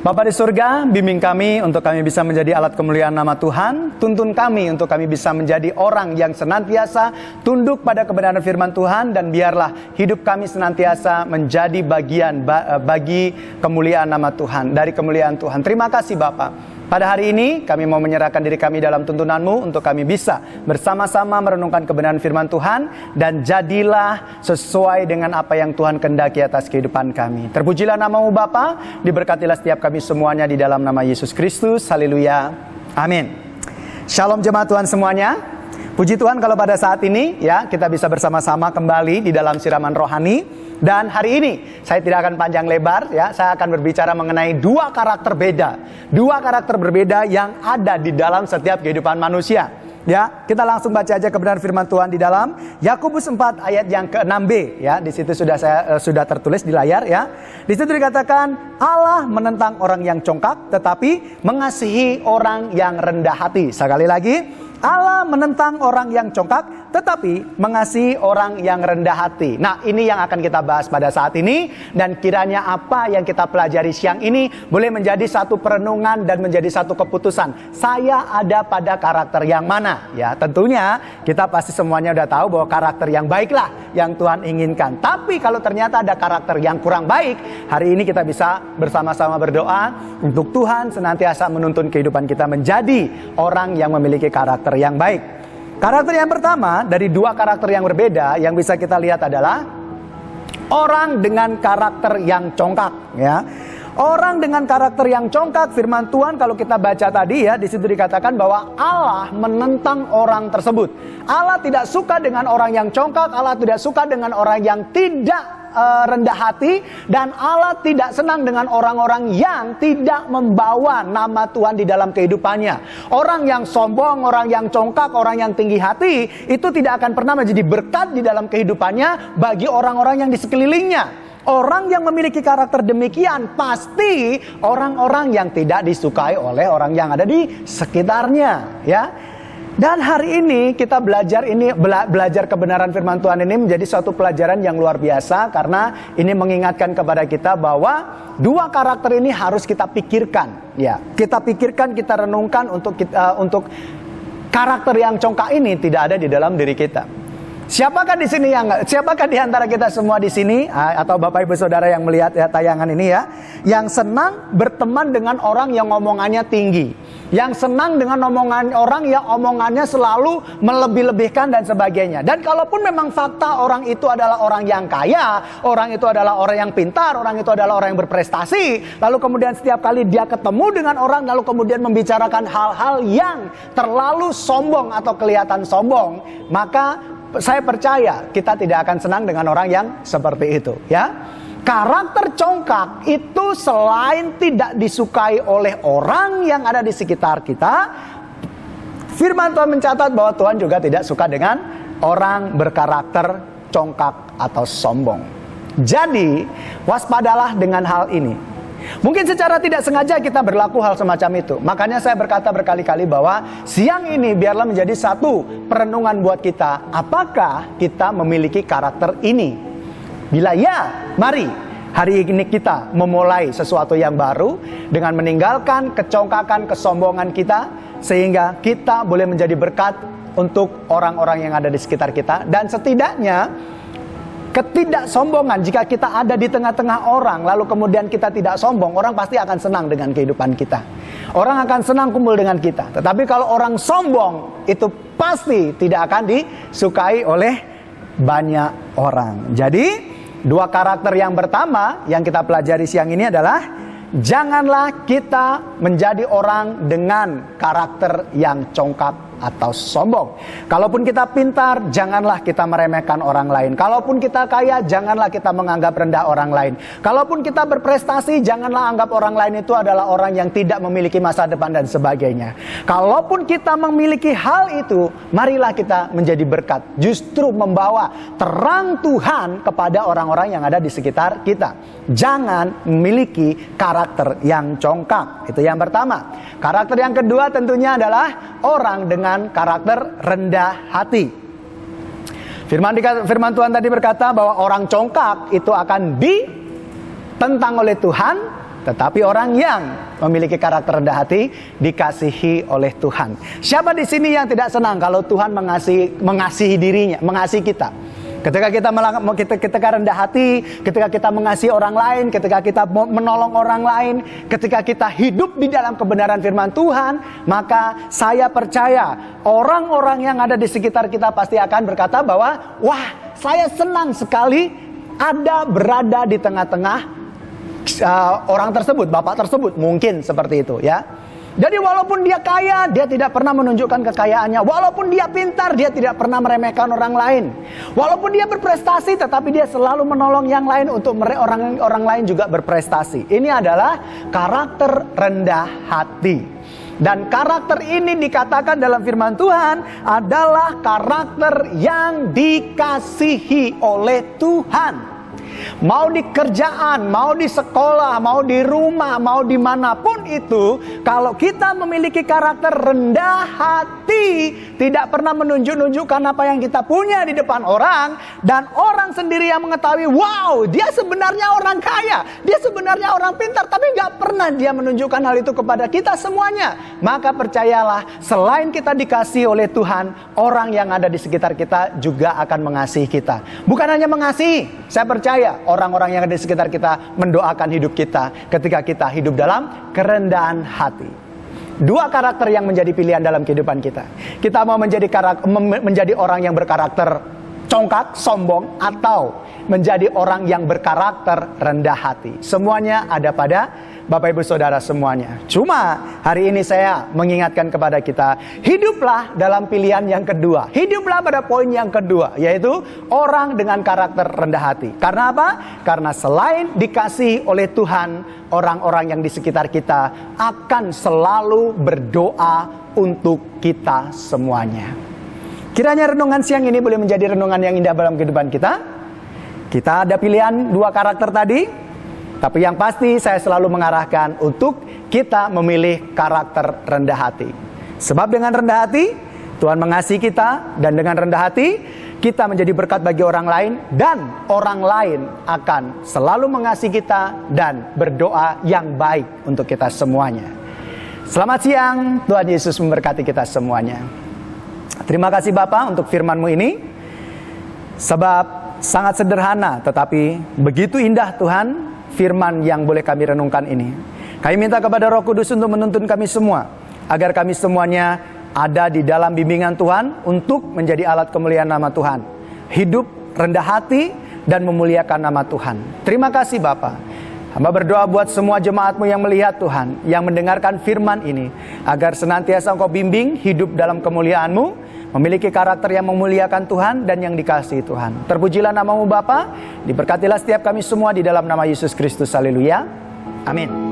Bapa di surga, bimbing kami untuk kami bisa menjadi alat kemuliaan nama Tuhan. Tuntun kami untuk kami bisa menjadi orang yang senantiasa tunduk pada kebenaran firman Tuhan. Dan biarlah hidup kami senantiasa menjadi bagian bagi kemuliaan nama Tuhan, dari kemuliaan Tuhan. Terima kasih Bapa. Pada hari ini kami mau menyerahkan diri kami dalam tuntunan-Mu untuk kami bisa bersama-sama merenungkan kebenaran firman Tuhan. Dan jadilah sesuai dengan apa yang Tuhan kehendaki atas kehidupan kami. Terpujilah nama-Mu Bapa, diberkatilah setiap kami semuanya di dalam nama Yesus Kristus. Haleluya, amin. Shalom jemaat Tuhan semuanya. Puji Tuhan kalau pada saat ini ya kita bisa bersama-sama kembali di dalam siraman rohani. Dan hari ini saya tidak akan panjang lebar ya, saya akan berbicara mengenai dua karakter berbeda yang ada di dalam setiap kehidupan manusia. Ya, kita langsung baca aja kebenaran firman Tuhan di dalam Yakobus 4 ayat yang ke-6b ya. Di situ sudah tertulis di layar ya. Di situ dikatakan Allah menentang orang yang congkak tetapi mengasihi orang yang rendah hati. Sekali lagi, Allah menentang orang yang congkak tetapi mengasihi orang yang rendah hati. Nah, ini yang akan kita bahas pada saat ini. Dan kiranya apa yang kita pelajari siang ini boleh menjadi satu perenungan dan menjadi satu keputusan. Saya ada pada karakter yang mana? Ya, tentunya kita pasti semuanya udah tahu bahwa karakter yang baiklah yang Tuhan inginkan. Tapi kalau ternyata ada karakter yang kurang baik, hari ini kita bisa bersama-sama berdoa untuk Tuhan senantiasa menuntun kehidupan kita menjadi orang yang memiliki karakter yang baik. Karakter yang pertama dari dua karakter yang berbeda yang bisa kita lihat adalah orang dengan karakter yang congkak ya. Orang dengan karakter yang congkak, firman Tuhan kalau kita baca tadi ya, di situ dikatakan bahwa Allah menentang orang tersebut. Allah tidak suka dengan orang yang congkak, Allah tidak suka dengan orang yang tidak rendah hati, dan Allah tidak senang dengan orang-orang yang tidak membawa nama Tuhan di dalam kehidupannya. Orang yang sombong, orang yang congkak, orang yang tinggi hati, itu tidak akan pernah menjadi berkat di dalam kehidupannya bagi orang-orang yang di sekelilingnya. Orang yang memiliki karakter demikian pasti orang-orang yang tidak disukai oleh orang yang ada di sekitarnya, ya. Dan hari ini kita belajar kebenaran firman Tuhan ini menjadi suatu pelajaran yang luar biasa, karena ini mengingatkan kepada kita bahwa dua karakter ini harus kita pikirkan, ya. Kita pikirkan, kita renungkan untuk karakter yang congkak ini tidak ada di dalam diri kita. Siapakah di antara kita semua di sini atau Bapak Ibu Saudara yang melihat ya tayangan ini ya, yang senang berteman dengan orang yang omongannya tinggi, yang senang dengan omongan orang yang omongannya selalu melebih-lebihkan dan sebagainya. Dan kalaupun memang fakta orang itu adalah orang yang kaya, orang itu adalah orang yang pintar, orang itu adalah orang yang berprestasi, lalu kemudian setiap kali dia ketemu dengan orang lalu kemudian membicarakan hal-hal yang terlalu sombong atau kelihatan sombong, maka saya percaya kita tidak akan senang dengan orang yang seperti itu, ya. Karakter congkak itu selain tidak disukai oleh orang yang ada di sekitar kita, firman Tuhan mencatat bahwa Tuhan juga tidak suka dengan orang berkarakter congkak atau sombong. Jadi, waspadalah dengan hal ini. Mungkin secara tidak sengaja kita berlaku hal semacam itu. Makanya saya berkata berkali-kali bahwa siang ini biarlah menjadi satu perenungan buat kita. Apakah kita memiliki karakter ini? Bila ya, mari hari ini kita memulai sesuatu yang baru dengan meninggalkan kecongkakan, kesombongan kita, sehingga kita boleh menjadi berkat untuk orang-orang yang ada di sekitar kita. Dan setidaknya ketidaksombongan, jika kita ada di tengah-tengah orang lalu kemudian kita tidak sombong, orang pasti akan senang dengan kehidupan kita. Orang akan senang kumpul dengan kita. Tetapi kalau orang sombong, itu pasti tidak akan disukai oleh banyak orang. Jadi dua karakter yang pertama yang kita pelajari siang ini adalah janganlah kita menjadi orang dengan karakter yang congkak atau sombong. Kalaupun kita pintar, janganlah kita meremehkan orang lain. Kalaupun kita kaya, janganlah kita menganggap rendah orang lain. Kalaupun kita berprestasi, janganlah anggap orang lain itu adalah orang yang tidak memiliki masa depan dan sebagainya. Kalaupun kita memiliki hal itu, marilah kita menjadi berkat, justru membawa terang Tuhan kepada orang-orang yang ada di sekitar kita. Jangan memiliki karakter yang congkak. Itu yang pertama. Karakter yang kedua tentunya adalah orang dengan karakter rendah hati. Firman Tuhan tadi berkata bahwa orang congkak itu akan ditentang oleh Tuhan, tetapi orang yang memiliki karakter rendah hati dikasihi oleh Tuhan. Siapa di sini yang tidak senang kalau Tuhan mengasihi dirinya, mengasihi kita? Ketika kita rendah hati, ketika kita mengasihi orang lain, ketika kita menolong orang lain, ketika kita hidup di dalam kebenaran firman Tuhan, maka saya percaya orang-orang yang ada di sekitar kita pasti akan berkata bahwa, wah, saya senang sekali berada di tengah-tengah orang tersebut, bapak tersebut, mungkin seperti itu ya. Jadi walaupun dia kaya, dia tidak pernah menunjukkan kekayaannya. Walaupun dia pintar, dia tidak pernah meremehkan orang lain. Walaupun dia berprestasi, tetapi dia selalu menolong yang lain untuk orang lain juga berprestasi. Ini adalah karakter rendah hati. Dan karakter ini dikatakan dalam firman Tuhan adalah karakter yang dikasihi oleh Tuhan. Mau di kerjaan, mau di sekolah, mau di rumah, mau dimanapun itu, kalau kita memiliki karakter rendah hati, tidak pernah menunjukkan apa yang kita punya di depan orang, dan orang sendiri yang mengetahui, wow, dia sebenarnya orang kaya, dia sebenarnya orang pintar, tapi gak pernah dia menunjukkan hal itu kepada kita semuanya. Maka percayalah, selain kita dikasihi oleh Tuhan, orang yang ada di sekitar kita juga akan mengasihi kita. Bukan hanya mengasihi, saya percaya orang-orang yang ada di sekitar kita mendoakan hidup kita ketika kita hidup dalam kerendahan hati. Dua karakter yang menjadi pilihan dalam kehidupan kita. Kita mau menjadi orang yang berkarakter congkak, sombong, atau menjadi orang yang berkarakter rendah hati. Semuanya ada pada Bapak Ibu Saudara semuanya. Cuma hari ini saya mengingatkan kepada kita, hiduplah dalam pilihan yang kedua. Hiduplah pada poin yang kedua, yaitu orang dengan karakter rendah hati. Karena apa? Karena selain dikasihi oleh Tuhan, orang-orang yang di sekitar kita akan selalu berdoa untuk kita semuanya. Kiranya renungan siang ini boleh menjadi renungan yang indah dalam kehidupan kita. Kita ada pilihan dua karakter tadi, tapi yang pasti saya selalu mengarahkan untuk kita memilih karakter rendah hati. Sebab dengan rendah hati, Tuhan mengasihi kita, dan dengan rendah hati, kita menjadi berkat bagi orang lain, dan orang lain akan selalu mengasihi kita dan berdoa yang baik untuk kita semuanya. Selamat siang, Tuhan Yesus memberkati kita semuanya. Terima kasih Bapa untuk firman-Mu ini, sebab sangat sederhana tetapi begitu indah Tuhan firman yang boleh kami renungkan ini. Kami minta kepada Roh Kudus untuk menuntun kami semua, agar kami semuanya ada di dalam bimbingan Tuhan untuk menjadi alat kemuliaan nama Tuhan, hidup rendah hati dan memuliakan nama Tuhan. Terima kasih Bapa. Hamba berdoa buat semua jemaat-Mu yang melihat Tuhan, yang mendengarkan firman ini, agar senantiasa Engkau bimbing hidup dalam kemuliaan-Mu, memiliki karakter yang memuliakan Tuhan dan yang dikasihi Tuhan. Terpujilah nama-Mu Bapa, diberkatilah setiap kami semua di dalam nama Yesus Kristus. Haleluya. Amin.